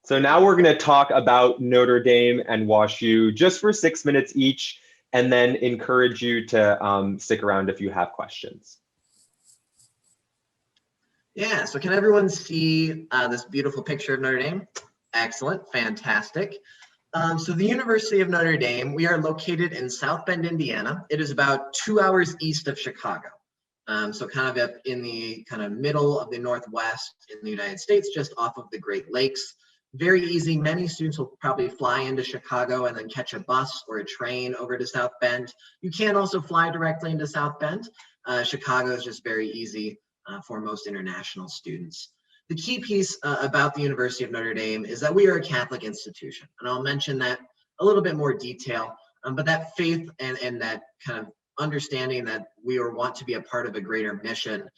So now we're going to talk about Notre Dame and WashU just for 6 minutes each, and then encourage you to stick around if you have questions. Yeah, so can everyone see this beautiful picture of Notre Dame? Excellent, fantastic. So the University of Notre Dame, we are located in South Bend, Indiana. It is about 2 hours east of Chicago. So kind of up in the kind of middle of the Northwest in the United States, just off of the Great Lakes. Very easy. Many students will probably fly into Chicago and then catch a bus or a train over to South Bend. You can also fly directly into South Bend. Chicago is just very easy for most international students. The key piece about the University of Notre Dame is that we are a Catholic institution, and I'll mention that a little bit more detail, but that faith and that kind of understanding that we want to be a part of a greater mission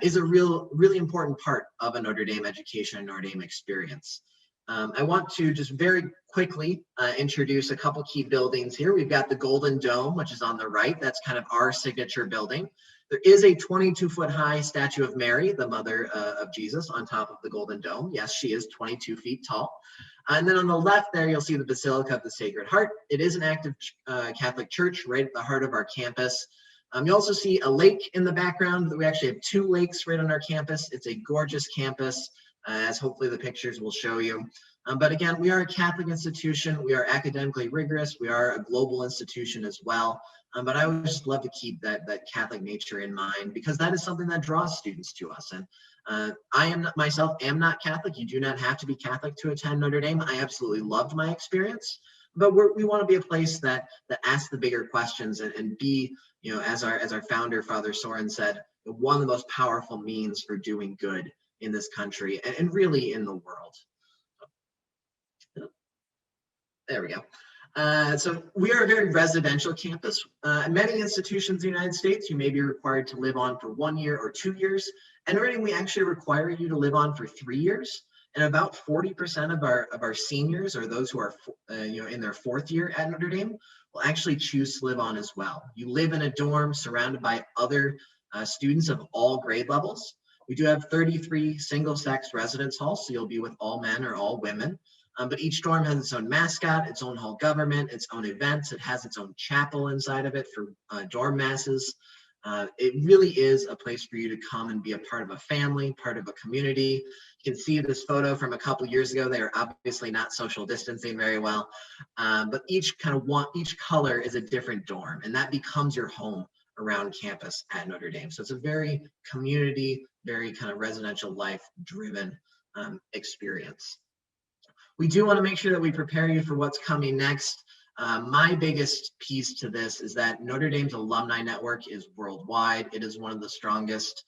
is a really important part of a Notre Dame education and Notre Dame experience. I want to just very quickly introduce a couple key buildings here. We've got the Golden Dome, which is on the right. That's kind of our signature building. There is a 22-foot high statue of Mary, the mother of Jesus, on top of the Golden Dome. Yes, she is 22 feet tall. And then on the left there, you'll see the Basilica of the Sacred Heart. It is an active Catholic church right at the heart of our campus. You also see a lake in the background. We actually have 2 lakes right on our campus. It's a gorgeous campus, as hopefully the pictures will show you. But again, we are a Catholic institution. We are academically rigorous. We are a global institution as well. But I would just love to keep that Catholic nature in mind, because that is something that draws students to us. And I myself am not Catholic. You do not have to be Catholic to attend Notre Dame. I absolutely loved my experience. But we want to be a place that asks the bigger questions and be, as our founder, Father Soren, said, one of the most powerful means for doing good in this country and really in the world. There we go. So we are a very residential campus. Many institutions in the United States, you may be required to live on for 1 year or 2 years. And Notre Dame, we actually require you to live on for 3 years. And about 40% of our seniors, or those who are in their 4th year at Notre Dame, will actually choose to live on as well. You live in a dorm surrounded by other students of all grade levels. We do have 33 single-sex residence halls, so you'll be with all men or all women. But each dorm has its own mascot, its own hall government, its own events. It has its own chapel inside of it for dorm masses. It really is a place for you to come and be a part of a family, part of a community. You can see this photo from a couple years ago. They are obviously not social distancing very well, but each color is a different dorm, and that becomes your home around campus at Notre Dame. So it's a very community, very kind of residential life-driven experience. We do want to make sure that we prepare you for what's coming next. My biggest piece to this is that Notre Dame's alumni network is worldwide. It is one of the strongest,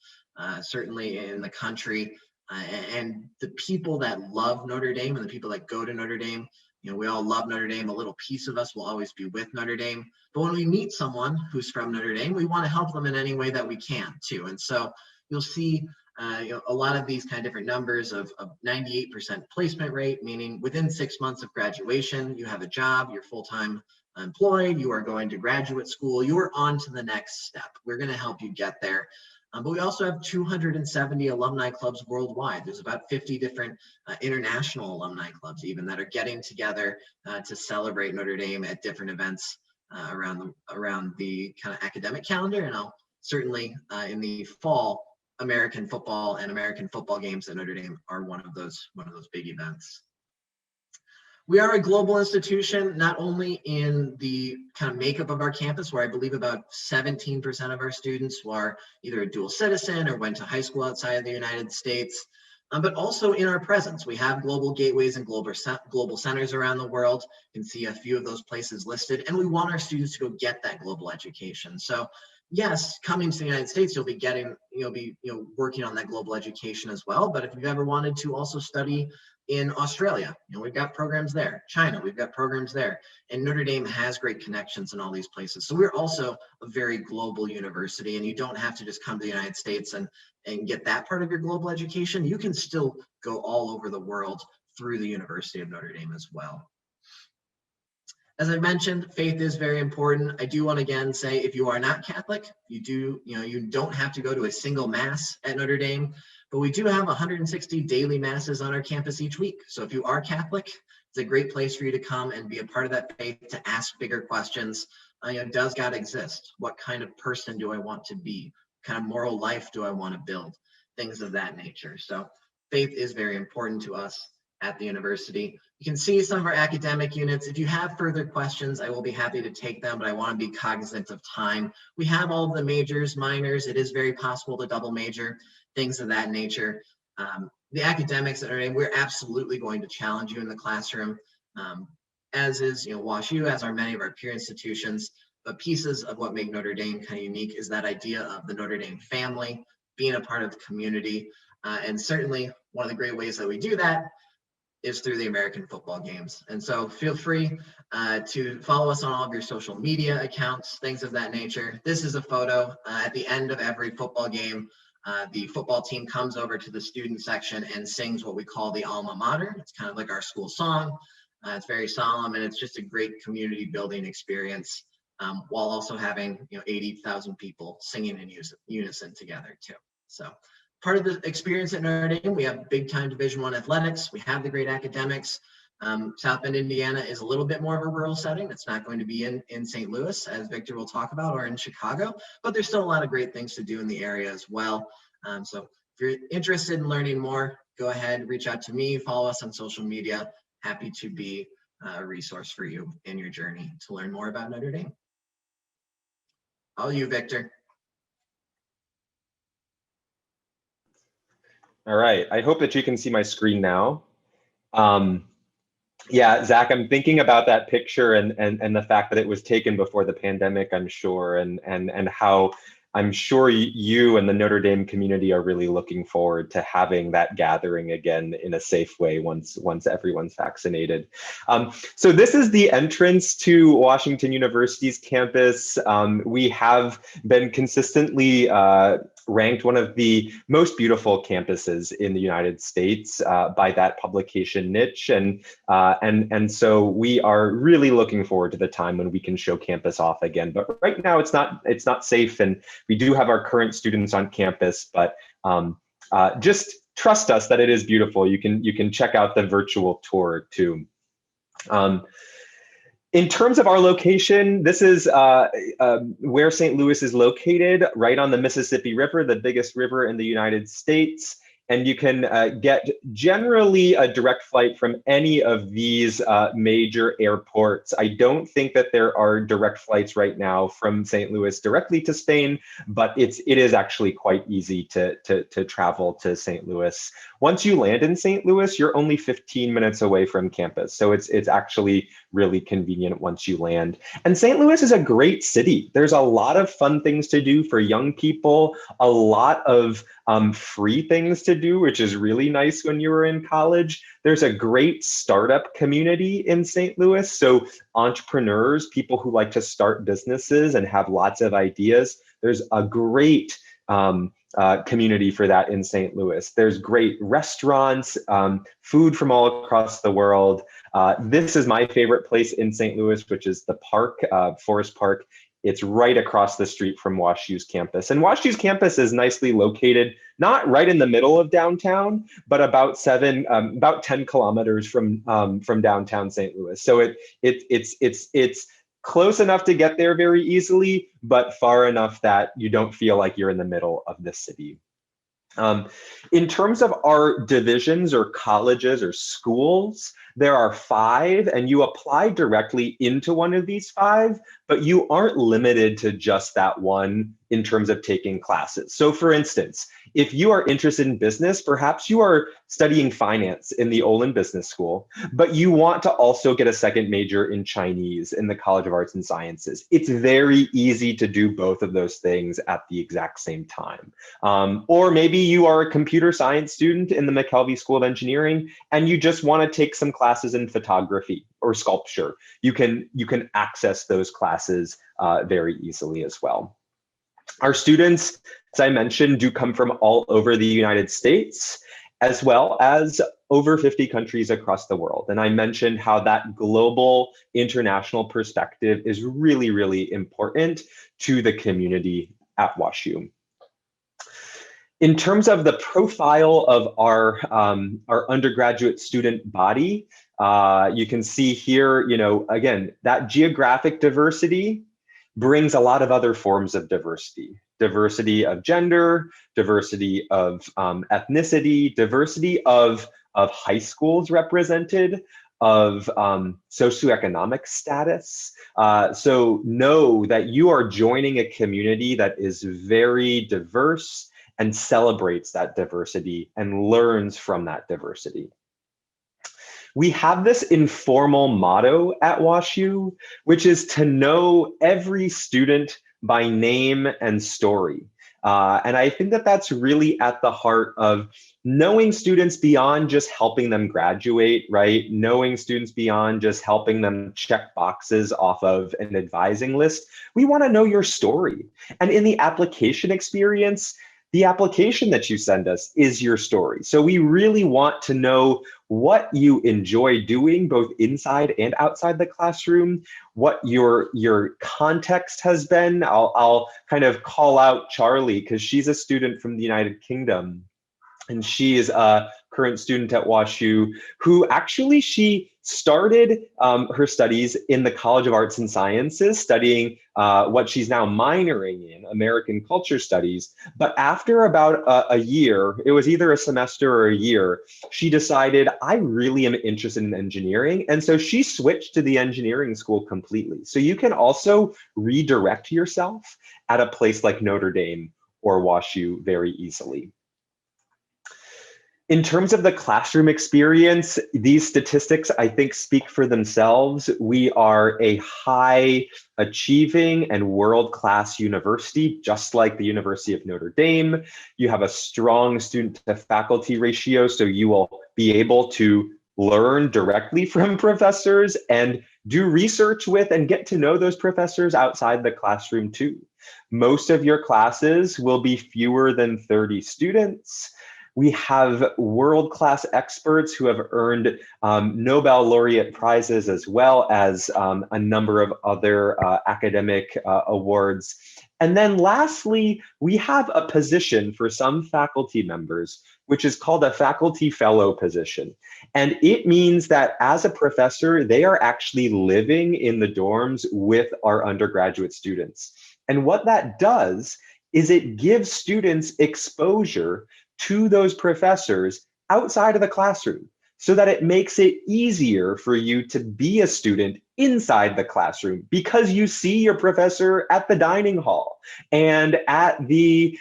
certainly in the country. And the people that love Notre Dame and the people that go to Notre Dame, we all love Notre Dame. A little piece of us will always be with Notre Dame. But when we meet someone who's from Notre Dame, we want to help them in any way that we can too. And so you'll see a lot of these kind of different numbers of 98% placement rate, meaning within 6 months of graduation, you have a job, you're full-time employed, you are going to graduate school, you are on to the next step. We're going to help you get there. But we also have 270 alumni clubs worldwide. There's about 50 different international alumni clubs even that are getting together to celebrate Notre Dame at different events around the kind of academic calendar. And I'll certainly in the fall, American football and American football games at Notre Dame are one of those big events. We are a global institution, not only in the kind of makeup of our campus, where I believe about 17% of our students are either a dual citizen or went to high school outside of the United States, but also in our presence. We have global gateways and global centers around the world. You can see a few of those places listed, and we want our students to go get that global education. So yes, coming to the United States, you'll be working on that global education as well. But if you've ever wanted to also study in Australia, we've got programs there. China, we've got programs there. And Notre Dame has great connections in all these places. So we're also a very global university, and you don't have to just come to the United States and get that part of your global education. You can still go all over the world through the University of Notre Dame as well. As I mentioned, faith is very important. I do want to again say, if you are not Catholic, you don't have to go to a single mass at Notre Dame, but we do have 160 daily masses on our campus each week. So if you are Catholic, it's a great place for you to come and be a part of that faith, to ask bigger questions. Does God exist? What kind of person do I want to be? What kind of moral life do I want to build? Things of that nature. So faith is very important to us at the university. You can see some of our academic units. If you have further questions, I will be happy to take them, but I want to be cognizant of time. We have all of the majors, minors. It is very possible to double major, things of that nature. The academics at Notre Dame, we're absolutely going to challenge you in the classroom, as is WashU, as are many of our peer institutions. But pieces of what make Notre Dame kind of unique is that idea of the Notre Dame family, being a part of the community. And certainly one of the great ways that we do that is through the American football games. And so feel free to follow us on all of your social media accounts, things of that nature. This is a photo at the end of every football game. The football team comes over to the student section and sings what we call the alma mater. It's kind of like our school song. It's very solemn, and it's just a great community building experience, while also having 80,000 people singing in unison together too. So part of the experience at Notre Dame, we have big time Division I athletics. We have the great academics. South Bend, Indiana is a little bit more of a rural setting. It's not going to be in St. Louis, as Victor will talk about, or in Chicago, but there's still a lot of great things to do in the area as well. So if you're interested in learning more, go ahead, reach out to me, follow us on social media. Happy to be a resource for you in your journey to learn more about Notre Dame. All you, Victor. All right, I hope that you can see my screen now. Yeah, Zach, I'm thinking about that picture and the fact that it was taken before the pandemic, I'm sure, and how I'm sure you and the Notre Dame community are really looking forward to having that gathering again in a safe way once everyone's vaccinated. So this is the entrance to Washington University's campus. We have been consistently ranked one of the most beautiful campuses in the United States by that publication Niche, and so we are really looking forward to the time when we can show campus off again. But right now it's not safe, and we do have our current students on campus, but just trust us that it is beautiful. You can check out the virtual tour too. In terms of our location, this is where St. Louis is located, right on the Mississippi River, the biggest river in the United States. And you can get generally a direct flight from any of these major airports. I don't think that there are direct flights right now from St. Louis directly to Spain, but it is actually quite easy to travel to St. Louis. Once you land in St. Louis, you're only 15 minutes away from campus. So it's actually really convenient once you land. And St. Louis is a great city. There's a lot of fun things to do for young people, a lot of free things to do, which is really nice when you were in college. There's a great startup community in St. Louis. So entrepreneurs, people who like to start businesses and have lots of ideas, there's a great community for that in St. Louis. There's great restaurants, food from all across the world. This is my favorite place in St. Louis, which is the park, Forest Park. It's right across the street from WashU's campus. And WashU's campus is nicely located, not right in the middle of downtown, but about 10 kilometers from downtown St. Louis. So it's close enough to get there very easily, but far enough that you don't feel like you're in the middle of the city. In terms of our divisions or colleges or schools, there are 5, and you apply directly into one of these 5, but you aren't limited to just that one in terms of taking classes. So for instance, if you are interested in business, perhaps you are studying finance in the Olin Business School, but you want to also get a second major in Chinese in the College of Arts and Sciences. It's very easy to do both of those things at the exact same time. Or maybe you are a computer science student in the McKelvey School of Engineering, and you just want to take some classes in photography or sculpture. You can access those classes very easily as well. Our students, as I mentioned, do come from all over the United States, as well as over 50 countries across the world. And I mentioned how that global international perspective is really, really important to the community at WashU. In terms of the profile of our undergraduate student body, you can see here, again, that geographic diversity brings a lot of other forms of diversity. Diversity of gender, diversity of ethnicity, diversity of high schools represented, of socioeconomic status. So know that you are joining a community that is very diverse and celebrates that diversity and learns from that diversity. We have this informal motto at WashU, which is to know every student by name and story. And I think that that's really at the heart of knowing students beyond just helping them graduate, right? Knowing students beyond just helping them check boxes off of an advising list. We want to know your story. And in the application experience, the application that you send us is your story. So we really want to know what you enjoy doing, both inside and outside the classroom, what your context has been. I'll kind of call out Charlie because she's a student from the United Kingdom. And she is a current student at WashU who actually she started her studies in the College of Arts and Sciences, studying what she's now minoring in, American Culture Studies. But after about a year, it was either a semester or a year, she decided, I really am interested in engineering. And so she switched to the engineering school completely. So you can also redirect yourself at a place like Notre Dame or WashU very easily. In terms of the classroom experience, these statistics, I think, speak for themselves. We are a high achieving and world-class university, just like the University of Notre Dame. You have a strong student to faculty ratio, so you will be able to learn directly from professors and do research with and get to know those professors outside the classroom too. Most of your classes will be fewer than 30 students. We have world-class experts who have earned Nobel laureate prizes, as well as a number of other academic awards. And then lastly, we have a position for some faculty members, which is called a faculty fellow position. And it means that as a professor, they are actually living in the dorms with our undergraduate students. And what that does is it gives students exposure to those professors outside of the classroom, so that it makes it easier for you to be a student inside the classroom because you see your professor at the dining hall and at the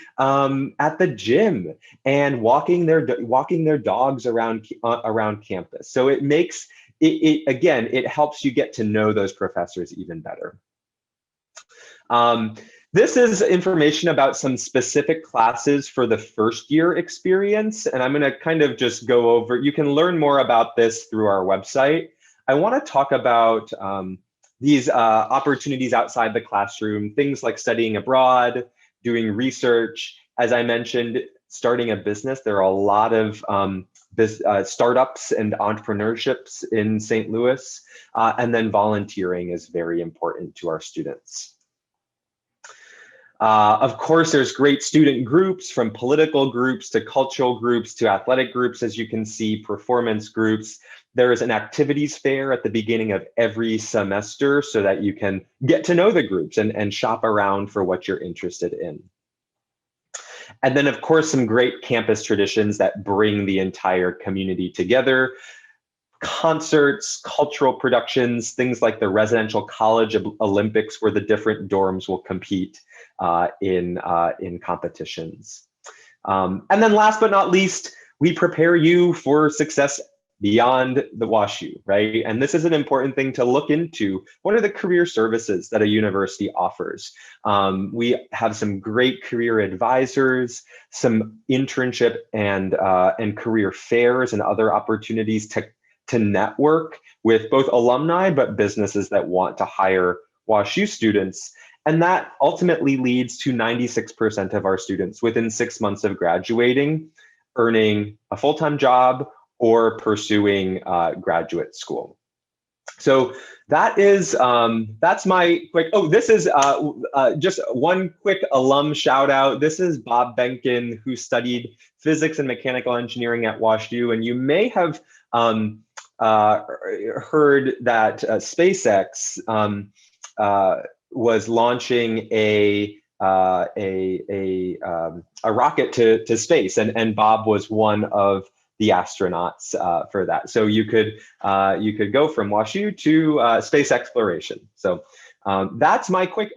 gym and walking their dogs around campus. So it makes again, it helps you get to know those professors even better. This is information about some specific classes for the first year experience, and I'm going to kind of just go over, you can learn more about this through our website. I want to talk about these opportunities outside the classroom, things like studying abroad, doing research. As I mentioned, starting a business, there are a lot of startups and entrepreneurships in St. Louis, and then volunteering is very important to our students. Of course, there's great student groups, from political groups to cultural groups to athletic groups, as you can see, performance groups. There is an activities fair at the beginning of every semester so that you can get to know the groups and shop around for what you're interested in. And then, of course, some great campus traditions that bring the entire community together. Concerts, cultural productions, things like the Residential College Olympics, where the different dorms will compete in competitions. And then last but not least, we prepare you for success beyond the WashU, right? And this is an important thing to look into. What are the career services that a university offers? We have some great career advisors, some internship and career fairs and other opportunities to network with both alumni, but businesses that want to hire WashU students. And that ultimately leads to 96% of our students within 6 months of graduating, earning a full-time job or pursuing graduate school. So that is, that's my quick, oh, this is just one quick alum shout out. This is Bob Benkin, who studied physics and mechanical engineering at WashU. And you may have heard that SpaceX was launching a rocket to space, and Bob was one of the astronauts for that. So you could go from WashU to space exploration. So that's my quick